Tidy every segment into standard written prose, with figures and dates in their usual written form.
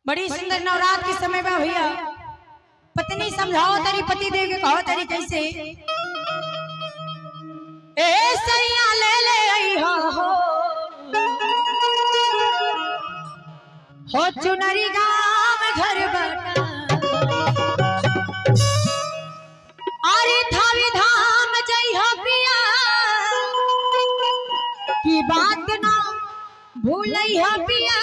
बड़ी सुंदर नवरात्र के समय में भैया पत्नी समझाओ तेरी पति दे के कहो तेरी कैसे ए सैया ले आई हो चुनरी गांव घर बटा अरे थावी धाम जई हो पिया की बात ना भूलई हो पिया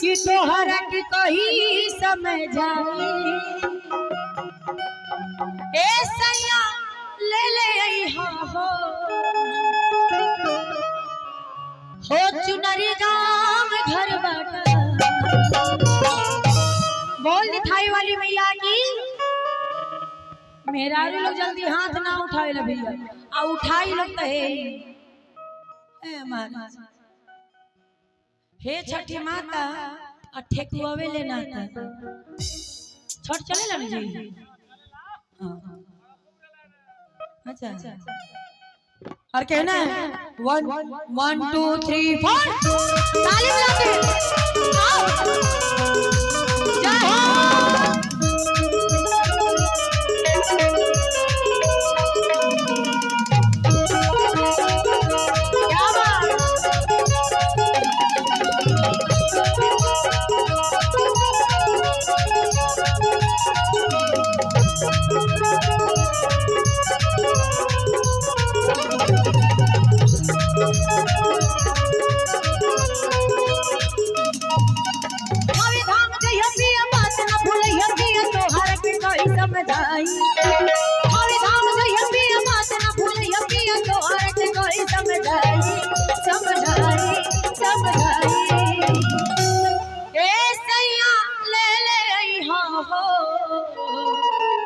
कि तोहरा के कही समझाई ए सैया ले आई हो चुनरी गांव घर बटा बोल दिखाई वाली मैया की मेरा लोग जल्दी हाथ ना उठावे ला भैया आ उठाई लोग तो हे मां हे छठी माता आ ठेकुआवे लेना था छठ चले ला जी हां अच्छा और कहना है 1 1 2 3 4 ताली बजा के आओ जय हो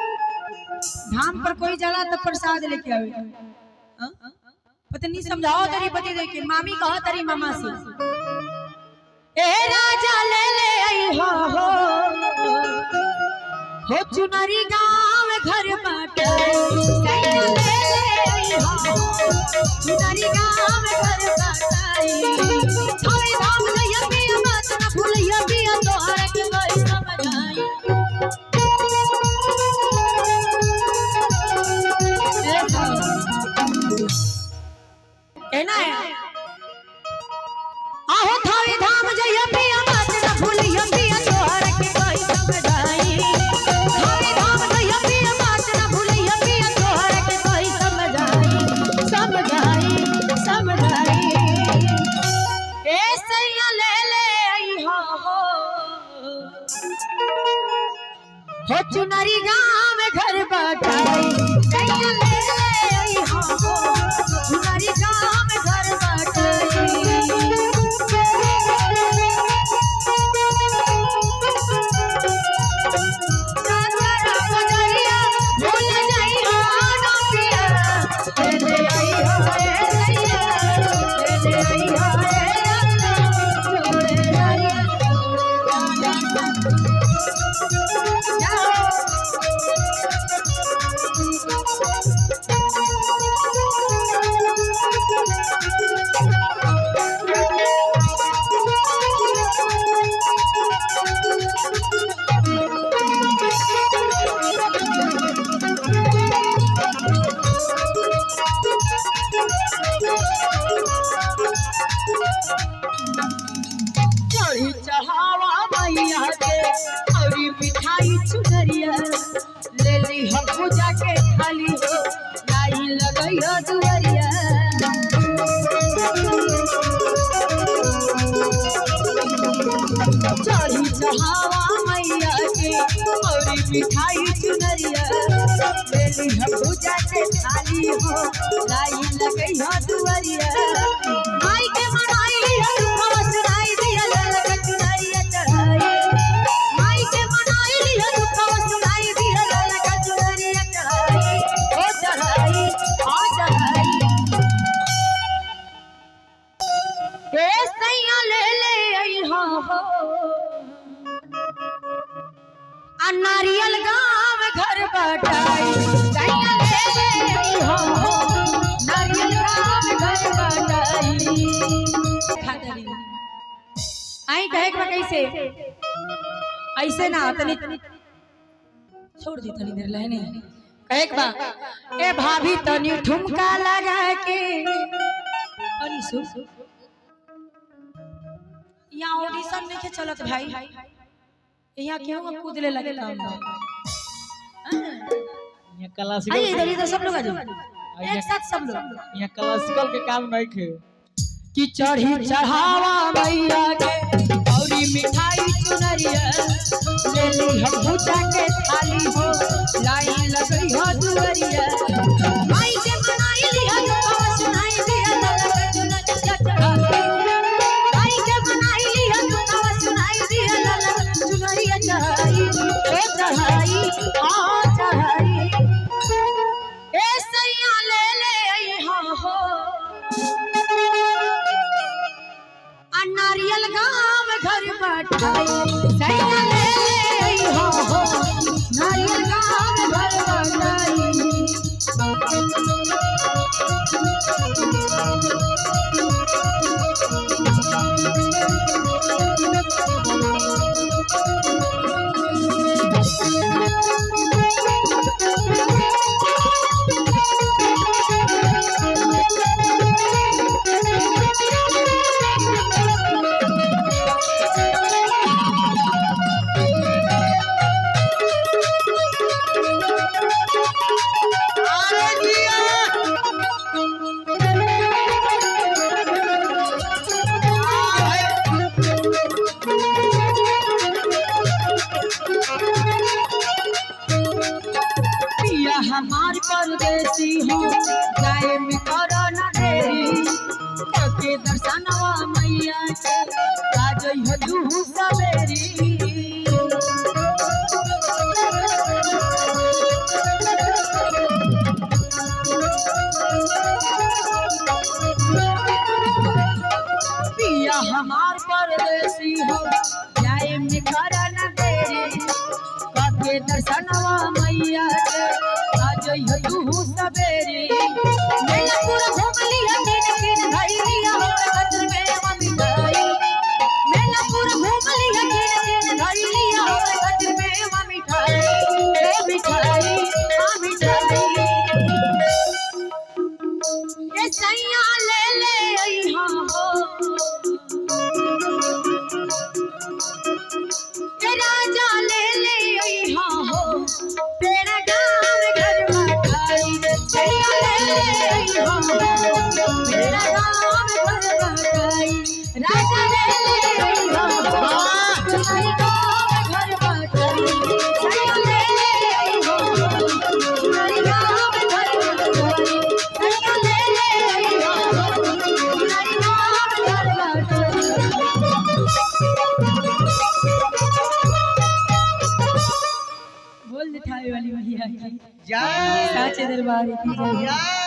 धाम पर कोई जाला तो प्रसाद लेके आवे पत्नी समझाओ तेरी पति देके मामी कहो तेरी मामा से ए राजा ले आई हो चुनरी गांव घर बाटा ले आई हो चुनरी गांव घर बाटाई थावे धाम जइया पिया बात ना भूलिया पिया तोहरा के कोई समझाई कहना है आहो थावे धाम जइया पिया बात ना भूलिया पिया तोहरा के कोई समझाई थावे धाम जइया पिया बात ना भूलिया पिया तोहरा के कोई समझाई ए सैया ले आई हो चुनरी गांव घर बटाई सैया ले आई हो चुनरी गांव घर बटाई पूजा के खाली हो लाई लगइयो दुवरिया चढ़ी चढ़ावा मैया के और मिठाई चुनरिया लेली हम पूजा के खाली हो लाई लगइयो दुवरिया माई के मनाई दुखवा सुनाई दिया ललका चुनरिया चढ़ाई माई के मनाई दुखवा सुनाई दिया ललका चुनरिया चढ़ाई ओ चढ़ाई आ चढ़ाई ए सैया ले आई हो आ नारियल गांव घर बटाई सैया ले आई हो नारियल गांव घर बटाई खादरी आई कहे के कैसे ऐसे ना तनी छोड़ दी तनी देर लहने कहे के बा ए भाभी तनी ठुमका लगा के अरे सुन यहाँ ऑडिशन नहीं चलत भाई यहाँ क्यों कूदले लगे काम बा यहाँ क्लासिकल इधर इधर सब लोग आ जाओ एक साथ सब लोग यहाँ क्लासिकल के काम नहीं खे कि चढ़ी चढ़ावा मैया के औरी मिठाई चुनरिया ले ली हम भूजा के थाली हो लाइन लगई हो दुवरिया माई के बनाई ली हो तो सुनाई दिया लगा चुनरिया चढ़ाई माई के बनाई ली हो तो सुनाई दिया लगा चुनरिया चढ़ाई ए चढ़ाई आ चढ़ाई ए सैया ले ले यहाँ हो नारियल गाँव घर बटाई सैया ले ले हो नारियल गाँव घर बटाई हमार परदेसी हो जाए में करो ना देरी के दर्शनवा मैया के आ जई हो तू सवेरी पिया हमार परदेसी हो जाए में करो ना देरी के दर्शनवा मैया के जइयो तू सवेरे मेला पूरा घूम लिया दिन धई लिया हो कदर में मिठाई मेला पूरा घूम लिया दिन धई लिया हो कदर में मिठाई ए मिठाई आ मिठाई ए सैया ले ले यहाँ हो ए राजा ले ले यहाँ हो तेरा मेरा नाम बटाई राजा ले ले तुम्हारी नाम घर बटाई सैया ले ले तुम्हारी नाम घर बटाई सैया ले ले तुम्हारी नाम घर बटाई बोल दिखाई वाली मैया की जय साचे दरबार की जय।